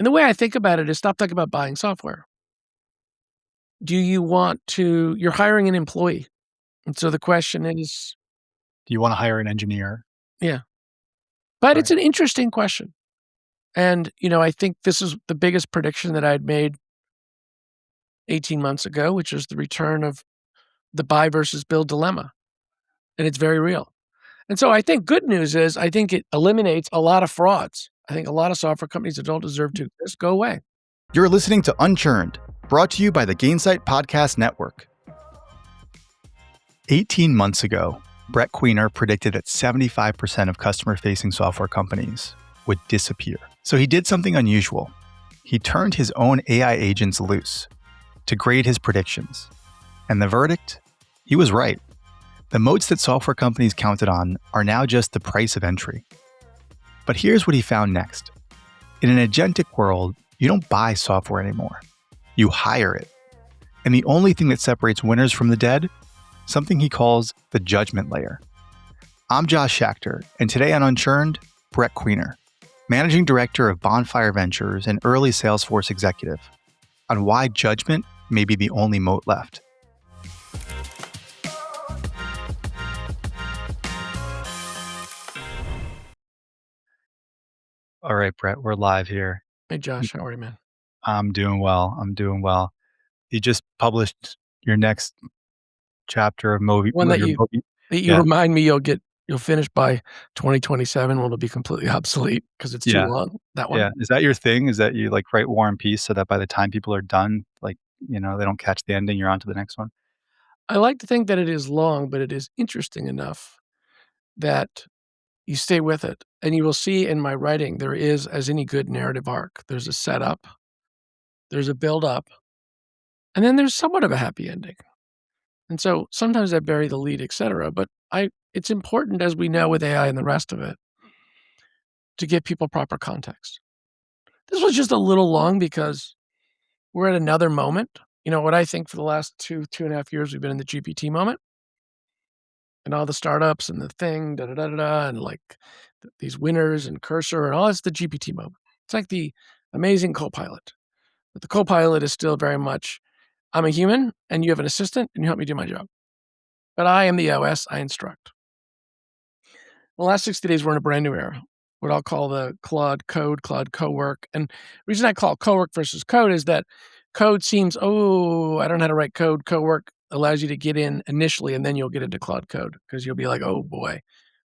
And the way I think about it is stop talking about buying software. You're hiring an employee. And so the question is, Do you want to hire an engineer? yeah. But it's Right. an interesting question. And, I think this is the biggest prediction that I'd made 18 months ago, which is the return of the buy versus build dilemma. And it's very real. And so I think good news is I think it eliminates a lot of frauds. I think a lot of software companies that don't deserve to exist go away. You're listening to Unchurned, brought to you by the Gainsight Podcast Network. 18 months ago, Brett Queener predicted that 75% of customer-facing software companies would disappear. So he did something unusual. He turned his own AI agents loose to grade his predictions. And the verdict? He was right. The moats that software companies counted on are now just the price of entry. But here's what he found next. In an agentic world, you don't buy software anymore. You hire it. And the only thing that separates winners from the dead? Something he calls the judgment layer. I'm Josh Schachter, and today on Unchurned, Brett Queener, Managing Director of Bonfire Ventures and early Salesforce executive, on why judgment may be the only moat left. All right, Brett, we're live here. Hey, Josh, how are you, man? I'm doing well. You just published your next chapter of movie. One that you Yeah. remind me you'll finish by 2027 when it'll be completely obsolete because it's too Yeah. long, that one. Yeah. Is that your thing? Is that you write War and Peace so that by the time people are done, they don't catch the ending, you're on to the next one? I like to think that it is long, but it is interesting enough that you stay with it. And you will see in my writing, there is, as any good narrative arc, there's a setup, there's a build up, and then there's somewhat of a happy ending. And so sometimes I bury the lead, etc. But it's important, as we know with AI and the rest of it, to give people proper context. This was just a little long because we're at another moment. What I think for the last 2.5 years, we've been in the GPT moment. And all the startups and the thing, and these winners and Cursor and all that's the GPT moment. It's like the amazing Copilot. But the Copilot is still very much, I'm a human and you have an assistant and you help me do my job. But I am the OS, I instruct. The last 60 days, we're in a brand new era, what I'll call the Claude Code, Claude Co-work. And the reason I call it co-work versus code is that code seems, I don't know how to write code. Co-work allows you to get in initially, and then you'll get into Claude Code because you'll be like, oh boy,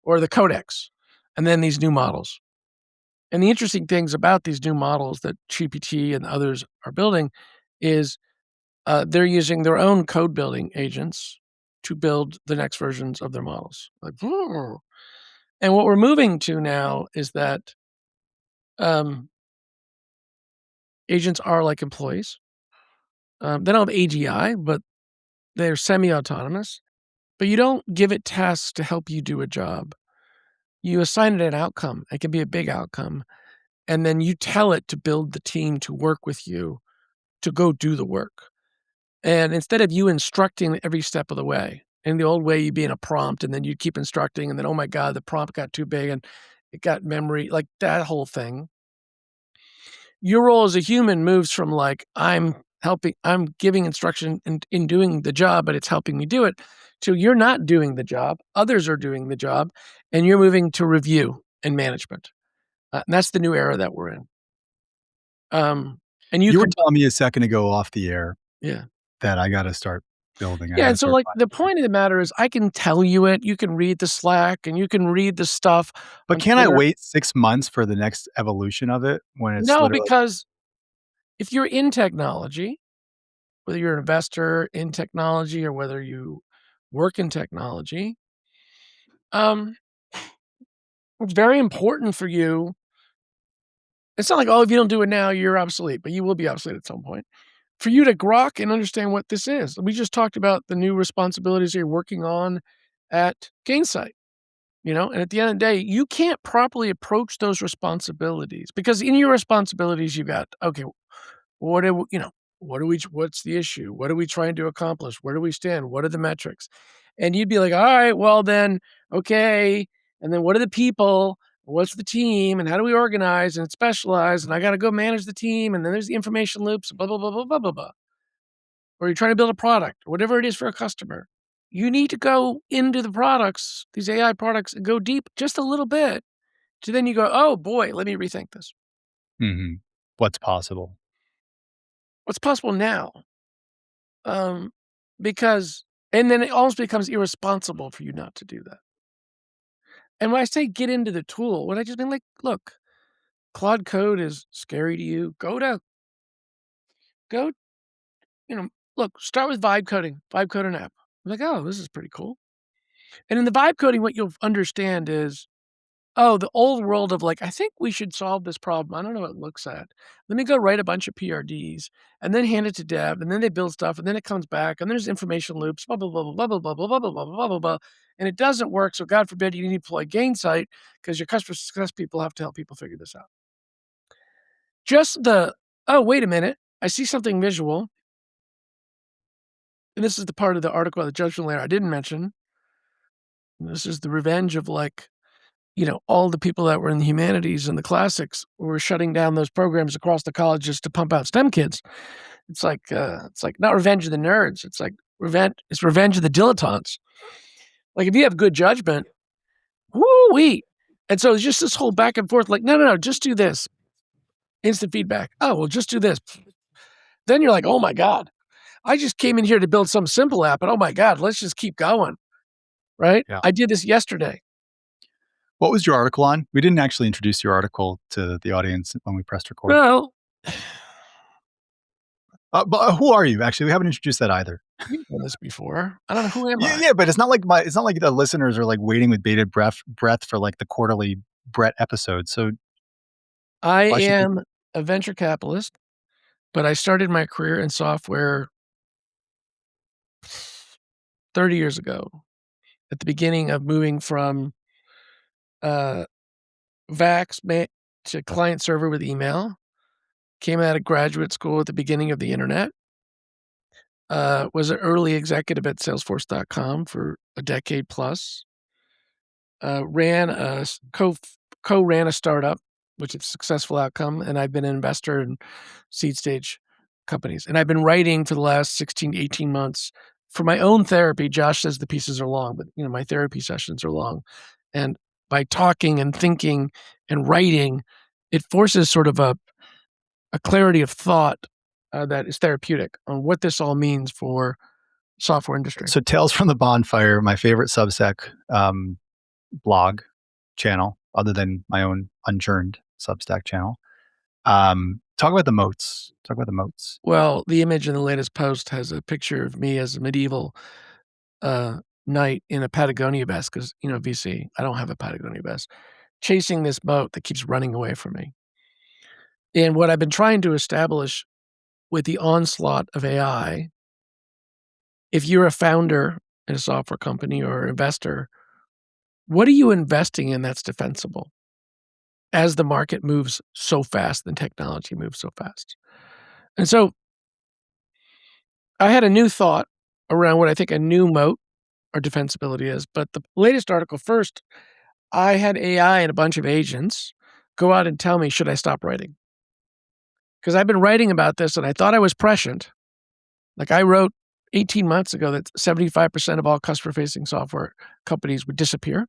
or the Codex, and then these new models. And the interesting things about these new models that GPT and others are building is they're using their own code building agents to build the next versions of their models. And what we're moving to now is that agents are like employees. They don't have AGI, but they're semi-autonomous. But you don't give it tasks to help you do a job. You assign it an outcome. It can be a big outcome. And then you tell it to build the team to work with you to go do the work. And instead of you instructing every step of the way, in the old way, you'd be in a prompt and then you'd keep instructing. And then, oh my God, the prompt got too big and it got memory, like that whole thing. Your role as a human moves from I'm giving instruction in doing the job, but it's helping me do it, to you're not doing the job, others are doing the job, and you're moving to review and management. And that's the new era that we're in. And you were telling me a second ago off the air yeah. that I got to start building. Yeah, and so the point of the matter is I can tell you it, you can read the Slack and you can read the stuff. But can I wait 6 months for the next evolution of it when it's No, because if you're in technology, whether you're an investor in technology or whether you work in technology, it's very important for you. It's not like, if you don't do it now, you're obsolete, but you will be obsolete at some point. For you to grok and understand what this is. We just talked about the new responsibilities you're working on at Gainsight, and at the end of the day, you can't properly approach those responsibilities because in your responsibilities, you got, okay, what's the issue? What are we trying to accomplish? Where do we stand? What are the metrics? And you'd be like, all right, well then, okay. And then what are the people? What's the team and how do we organize and it's specialized and I got to go manage the team and then there's the information loops, blah, blah, blah, blah, blah, blah, blah. Or you're trying to build a product or whatever it is for a customer. You need to go into the products, these AI products, and go deep just a little bit. So then you go, oh boy, let me rethink this. Mm-hmm. What's possible? What's possible now? Because, and then it almost becomes irresponsible for you not to do that. And when I say get into the tool, what I just mean, like, look, Claude Code is scary to you. Go, look, start with vibe coding an app. I'm like, oh, this is pretty cool. And in the vibe coding, what you'll understand is, oh, the old world of like, I think we should solve this problem. I don't know what it looks at. Let me go write a bunch of PRDs and then hand it to dev, and then they build stuff, and then it comes back, and there's information loops, blah, blah, blah, blah, blah, blah, blah, blah, blah, blah, blah, blah, blah, and it doesn't work. So God forbid you need to deploy Gainsight because your customer success people have to help people figure this out. Just oh, wait a minute. I see something visual. And this is the part of the article, the judgment layer I didn't mention. This is the revenge of like, all the people that were in the humanities and the classics were shutting down those programs across the colleges to pump out STEM kids. It's like not revenge of the nerds. It's like it's revenge of the dilettantes. Like if you have good judgment, woo-wee. And so it's just this whole back and forth, like, no, just do this. Instant feedback. Oh, well, just do this. Then you're like, oh my God, I just came in here to build some simple app, and oh my God, let's just keep going. Right? Yeah. I did this yesterday. What was your article on? We didn't actually introduce your article to the audience when we pressed record. Well, but who are you? Actually, we haven't introduced that either. You've done this before. I don't know who am I. Yeah, but it's not like the listeners are like waiting with bated breath for like the quarterly Brett episode. So I am a venture capitalist, but I started my career in software 30 years ago, at the beginning of moving from VAX to client server with email. Came out of graduate school at the beginning of the internet. Was an early executive at Salesforce.com for a decade plus. Ran a co-ran a startup, which is a successful outcome, and I've been an investor in seed stage companies. And I've been writing for the last 16 to 18 months for my own therapy. Josh says the pieces are long, but my therapy sessions are long. And by talking and thinking and writing, it forces sort of a clarity of thought that is therapeutic on what this all means for software industry. So Tales from the Bonfire, my favorite Substack blog channel, other than my own Unchurned Substack channel. Talk about the moats. Well, the image in the latest post has a picture of me as a medieval knight in a Patagonia vest, because, VC, I don't have a Patagonia vest, chasing this moat that keeps running away from me. And what I've been trying to establish with the onslaught of AI, if you're a founder in a software company or investor, what are you investing in that's defensible as the market moves so fast and technology moves so fast? And so I had a new thought around what I think a new moat or defensibility is. But the latest article first, I had AI and a bunch of agents go out and tell me, should I stop writing? Because I've been writing about this and I thought I was prescient. Like I wrote 18 months ago that 75% of all customer-facing software companies would disappear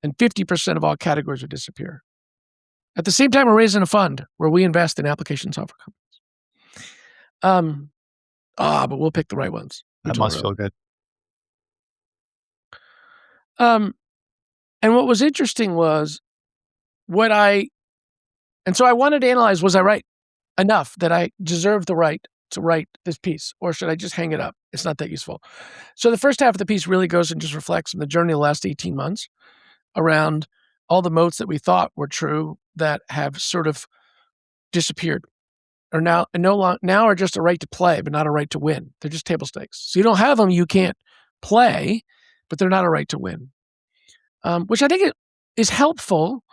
and 50% of all categories would disappear. At the same time, we're raising a fund where we invest in application software companies. But we'll pick the right ones. That must feel good. And what was interesting was and so I wanted to analyze, was I right enough that I deserve the right to write this piece, or should I just hang it up? It's not that useful. So the first half of the piece really goes and just reflects on the journey of the last 18 months around all the moats that we thought were true that have sort of disappeared, or now are just a right to play, but not a right to win. They're just table stakes. So you don't have them, you can't play, but they're not a right to win, which I think is helpful.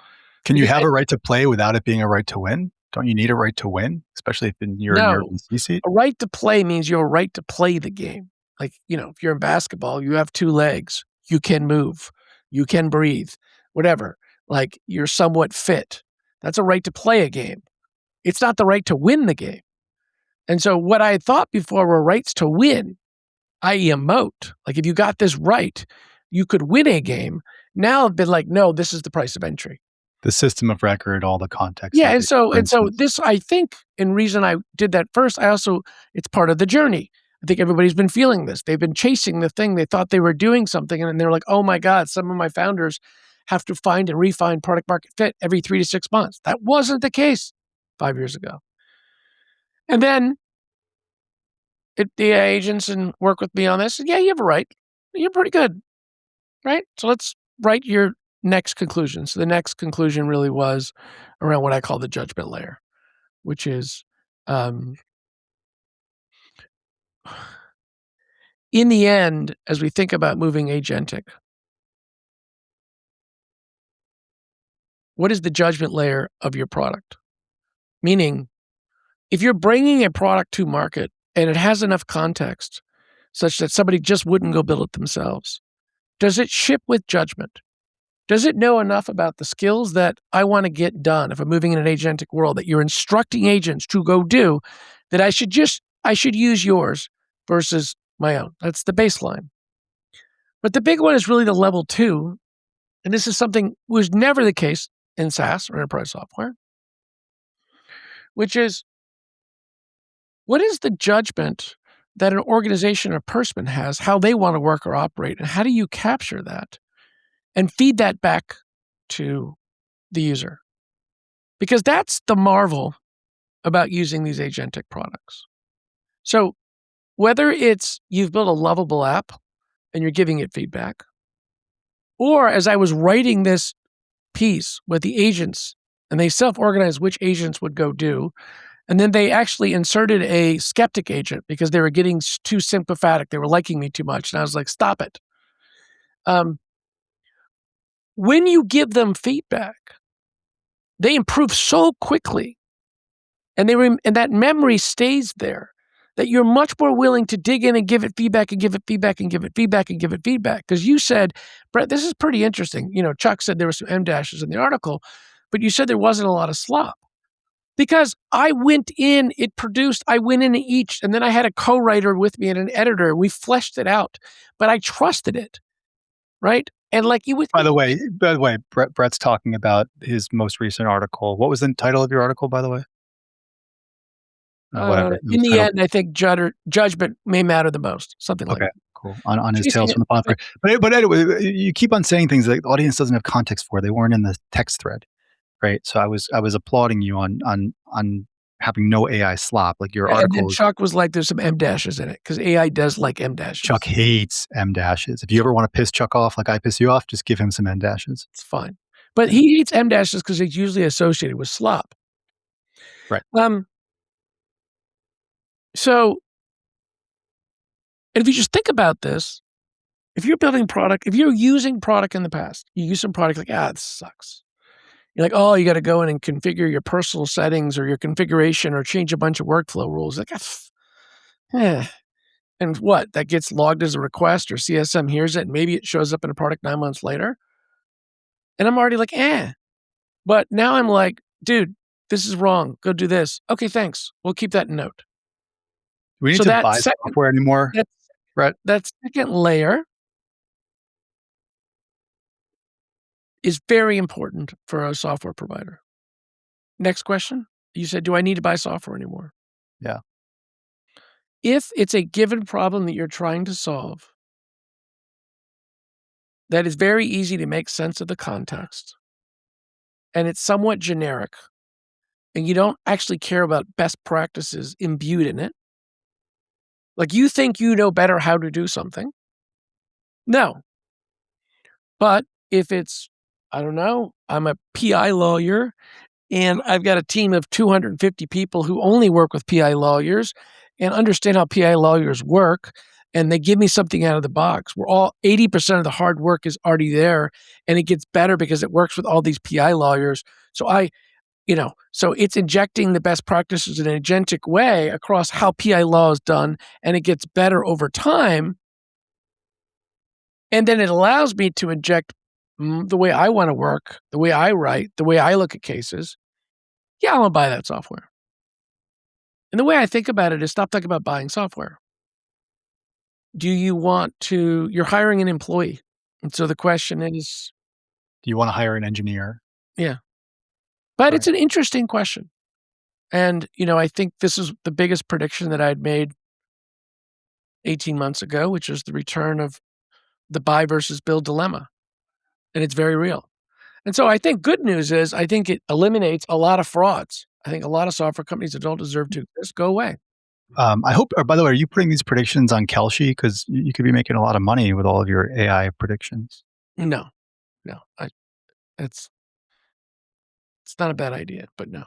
Can you have a right to play without it being a right to win? Don't you need a right to win, especially if you're in your VC seat? A right to play means you have a right to play the game. Like, if you're in basketball, you have two legs. You can move. You can breathe. Whatever. like you're somewhat fit. That's a right to play a game. It's not the right to win the game. And so what I thought before were rights to win, i.e. a moat, like if you got this right, you could win a game. Now I've been like, no, this is the price of entry. The system of record, all the context. Yeah, of and it, so for instance. this, I think, and reason I did that first, it's part of the journey. I think everybody's been feeling this. They've been chasing the thing. They thought they were doing something, and then they're like, oh my God, some of my founders have to find and refine product market fit every 3 to 6 months. That wasn't the case 5 years ago. And then the agents and work with me on this. Yeah, you have a right. You're pretty good, right? So let's write your next conclusion. So the next conclusion really was around what I call the judgment layer, which is in the end, as we think about moving agentic, what is the judgment layer of your product? Meaning, if you're bringing a product to market and it has enough context such that somebody just wouldn't go build it themselves, does it ship with judgment? Does it know enough about the skills that I want to get done if I'm moving in an agentic world that you're instructing agents to go do, that I should use yours versus my own? That's the baseline. But the big one is really the level 2, and this is something was never the case in SaaS or enterprise software, which is, what is the judgment that an organization or person has, how they want to work or operate, and how do you capture that and feed that back to the user? Because that's the marvel about using these agentic products. So whether it's you've built a lovable app and you're giving it feedback, or as I was writing this piece with the agents and they self-organized which agents would go do, and then they actually inserted a skeptic agent because they were getting too sympathetic. They were liking me too much. And I was like, stop it. When you give them feedback, they improve so quickly, and and that memory stays there, that you're much more willing to dig in and give it feedback and give it feedback and give it feedback and give it feedback. Because you said, Brett, this is pretty interesting. Chuck said there were some M dashes in the article, but you said there wasn't a lot of slop. Because I went in each, and then I had a co-writer with me and an editor. We fleshed it out, but I trusted it, right? And like you would. By the way, Brett's talking about his most recent article. What was the title of your article, by the way? Whatever. In the end, I think judgment may matter the most. Something like that. Cool. On his Tales from the Bonfire. But anyway, you keep on saying things that the audience doesn't have context for. They weren't in the text thread, right? So I was applauding you on having no AI slop, like your article. And Chuck was like, "There's some M dashes in it," because AI does like M dashes. Chuck hates M dashes. If you ever want to piss Chuck off like I piss you off, just give him some M dashes. It's fine, but he hates M dashes because it's usually associated with slop. Right. So, and if you just think about this, if you're building product, if you're using product in the past, you use some product like, this sucks. You're like, oh, you got to go in and configure your personal settings or your configuration or change a bunch of workflow rules. Like, and what? That gets logged as a request or CSM hears it and maybe it shows up in a product 9 months later. And I'm already like, But now I'm like, dude, this is wrong. Go do this. Okay, thanks. We'll keep that in note. We need to buy software anymore, Brett? That second layer is very important for a software provider. Next question. You said, do I need to buy software anymore? Yeah. If it's a given problem that you're trying to solve, that is very easy to make sense of the context, and it's somewhat generic, and you don't actually care about best practices imbued in it, like you think you know better how to do something. No. But if it's, I don't know, I'm a PI lawyer and I've got a team of 250 people who only work with PI lawyers and understand how PI lawyers work, and they give me something out of the box where 80% of the hard work is already there, and it gets better because it works with all these PI lawyers. So so it's injecting the best practices in an agentic way across how PI law is done, and it gets better over time. And then it allows me to inject the way I wanna work, the way I write, the way I look at cases, yeah, I wanna buy that software. And the way I think about it is stop thinking about buying software. Do you want to you're hiring an employee, and so the question is Do you wanna hire an engineer? yeah. But Right. it's an interesting question. And, I think this is the biggest prediction that I'd made 18 months ago, which is the return of the buy versus build dilemma, and it's very real. And so I think good news is I think it eliminates a lot of frauds. I think a lot of software companies that don't deserve to exist go away. I hope by the way, are you putting these predictions on Kelshi? 'Cause you could be making a lot of money with all of your AI predictions. No, no, it's it's not a bad idea, but no.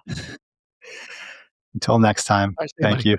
Until next time, I say, thank buddy. you.